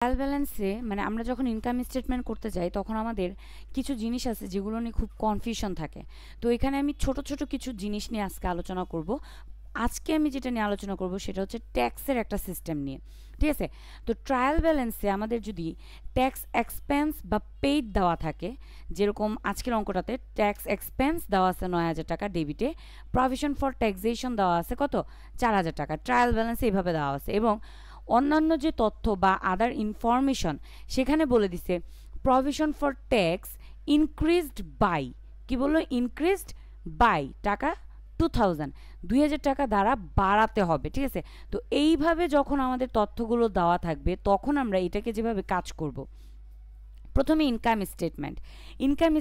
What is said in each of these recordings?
Trial ব্যালেন্সে মানে আমরা যখন ইনকাম স্টেটমেন্ট করতে যাই তখন আমাদের কিছু জিনিস আছে যেগুলো নিয়ে খুব কনফিউশন থাকে। তো এখানে আমি ছোট ছোট কিছু জিনিস নিয়ে আজকে আলোচনা করব। আজকে আমি যেটা নিয়ে আলোচনা করব সেটা হচ্ছে ট্যাক্সের একটা সিস্টেম নিয়ে, ঠিক আছে? তো ট্রায়াল ব্যালেন্সে আমাদের যদি ট্যাক্স এক্সপেন্স বা পেইড দেওয়া থাকে, যেরকম আজকের অঙ্কটাতে ট্যাক্স এক্সপেন্স দেওয়া আছে ৯,০০০ টাকা ডেবিটে, প্রভিশন ফর ট্যাক্সেশন দেওয়া আছে কত ৪,০০০ টাকা, ট্রায়াল ব্যালেন্সে এইভাবে দেওয়া আছে। এবং অন্যান্য যে তথ্য বা আদার ইনফরমেশন সেখানে বলে দিছে provision for tax increased by, কি বললো, ইনক্রিজড বাই টাকা ২,০০০ টাকা দ্বারা বাড়াতে হবে, ঠিক আছে? তো এইভাবে যখন আমাদের তথ্যগুলো দেওয়া থাকবে তখন আমরা এটাকে যেভাবে কাজ করব, প্রথমে ইনকাম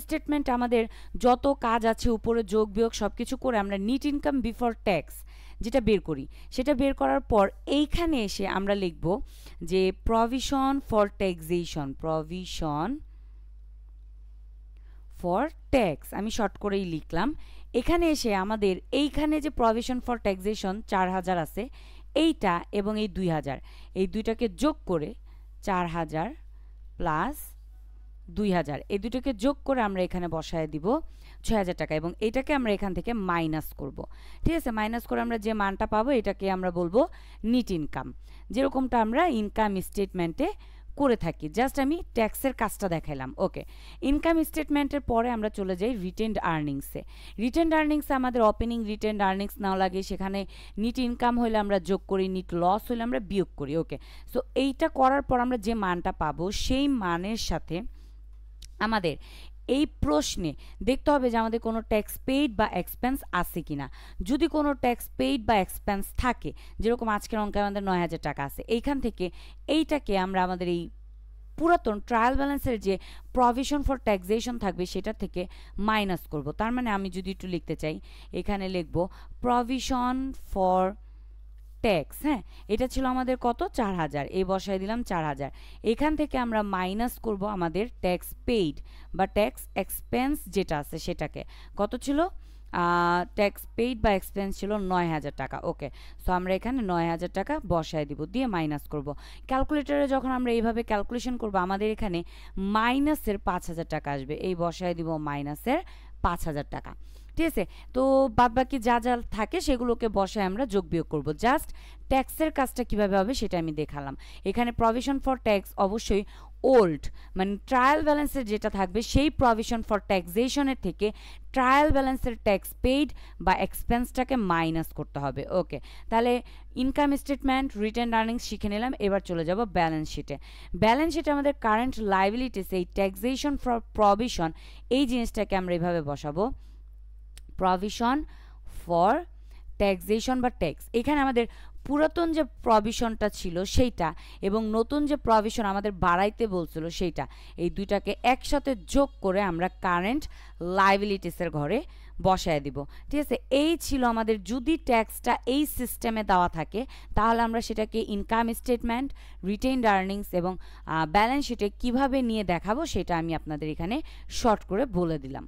স্টেটমেন্ট আমাদের যত কাজ আছে উপরে যোগ বিয়োগ সব কিছু করে আমরা নিট ইনকাম বিফোর ট্যাক্স যেটা বের করি, সেটা বের করার পর এইখানে এসে আমরা লিখব যে প্রভিশন ফর ট্যাক্স, আমি শর্ট করেই লিখলাম। এখানে এসে আমাদের এইখানে যে প্রভিশন ফর ট্যাক্সেশন ৪,০০০ আছে এইটা এবং এই ২,০০০ এই দুইটাকে যোগ করে ৪,০০০ প্লাস ২,০০০ এই দুটোকে যোগ করে আমরা এখানে বসায় দিব ৬,০০০ টাকা এবং এটাকে আমরা এখান থেকে মাইনাস করব, ঠিক আছে? মাইনাস করে আমরা যে মানটা পাবো এটাকে আমরা বলবো নিট ইনকাম, যেরকমটা আমরা ইনকাম স্টেটমেন্টে করে থাকি। জাস্ট আমি ট্যাক্সের কাজটা দেখাইলাম। ওকে, ইনকাম স্টেটমেন্টের পরে আমরা চলে যাই রিটেনড আর্নিংসে। রিটেনড আর্নিংসে আমাদের ওপেনিং রিটেনড আর্নিংস নাও লাগে, সেখানে নিট ইনকাম হলে আমরা যোগ করি, নিট লস হলে আমরা বিয়োগ করি। ওকে, সো এইটা করার পর আমরা যে মানটা পাবো সেই মানের সাথে আমাদের এই প্রশ্নে দেখতে হবে যে আমাদের কোনো ট্যাক্স পেইড বা এক্সপেন্স আছে কিনা। যদি কোনো ট্যাক্স পেইড বা এক্সপেন্স থাকে, যেরকম আজকের অঙ্কে আমাদের ৯,০০০ টাকা আছে, এইখান থেকে এইটাকে আমরা আমাদের এই পুরাতন ট্রায়াল ব্যালেন্সের যে প্রভিশন ফর ট্যাক্সেশন থাকবে সেটা থেকে মাইনাস করব। তার মানে আমি যদি একটু লিখতে চাই, এখানে লিখব প্রভিশন ফর ট্যাক্স, হ্যাঁ, এটা ছিল আমাদের কত ৪,০০০, এই বসায় দিলাম ৪,০০০। এখান থেকে আমরা মাইনাস করব আমাদের ট্যাক্স পেইড বা ট্যাক্স এক্সপেন্স যেটা আছে সেটাকে, কত ছিল ট্যাক্স পেইড বা এক্সপেন্স ছিল ৯,০০০ টাকা। ওকে, সো আমরা এখানে ৯,০০০ টাকা বসায় দিব, দিয়ে মাইনাস করব। ক্যালকুলেটরে যখন আমরা এইভাবে ক্যালকুলেশন করব আমাদের এখানে মাইনাসের ৫,০০০ টাকা আসবে, এই বসায় দিব মাইনাসের ৫,০০০ টাকা, ঠিক আছে? তো বাদবাকি যা যা থাকে সেগুলোকে বসায় আমরা যোগ বিয়োগ করবো। জাস্ট ট্যাক্সের কাজটা কিভাবে হবে সেটা আমি দেখালাম। এখানে প্রভিশন ফর ট্যাক্স অবশ্যই ওল্ড, মানে ট্রায়াল ব্যালেন্সের যেটা থাকবে সেই প্রভিশন ফর ট্যাক্সেশনের থেকে ট্রায়াল ব্যালেন্সের ট্যাক্স পেইড বা এক্সপেন্সটাকে মাইনাস করতে হবে। ওকে, তাহলে ইনকাম স্টেটমেন্ট রিটেন আর্নিংস শিখে নিলাম। এবার চলে যাব ব্যালেন্স শিটে। ব্যালেন্স শিটে আমাদের কারেন্ট লাইবিলিটিস এই ট্যাক্সেশন ফর প্রভিশন এই জিনিসটাকে আমরা এভাবে বসাবো, প্রভিশন ফর ট্যাক্সেশন বা ট্যাক্স। এখানে আমাদের পুরাতন যে প্রভিশনটা ছিল সেইটা এবং নতুন যে প্রভিশন আমাদের বাড়াইতে বলছিল সেইটা, এই দুইটাকে একসাথে যোগ করে আমরা কারেন্ট লাইবিলিটিসের ঘরে বসায় দিব, ঠিক আছে? এই ছিল আমাদের, যদি ট্যাক্সটা এই সিস্টেমে দেওয়া থাকে তাহলে আমরা সেটাকে ইনকাম স্টেটমেন্ট, রিটেইনড আর্নিংস এবং ব্যালেন্স শিটে কিভাবে নিয়ে দেখাবো সেটা আমি আপনাদের এখানে শর্ট করে বলে দিলাম।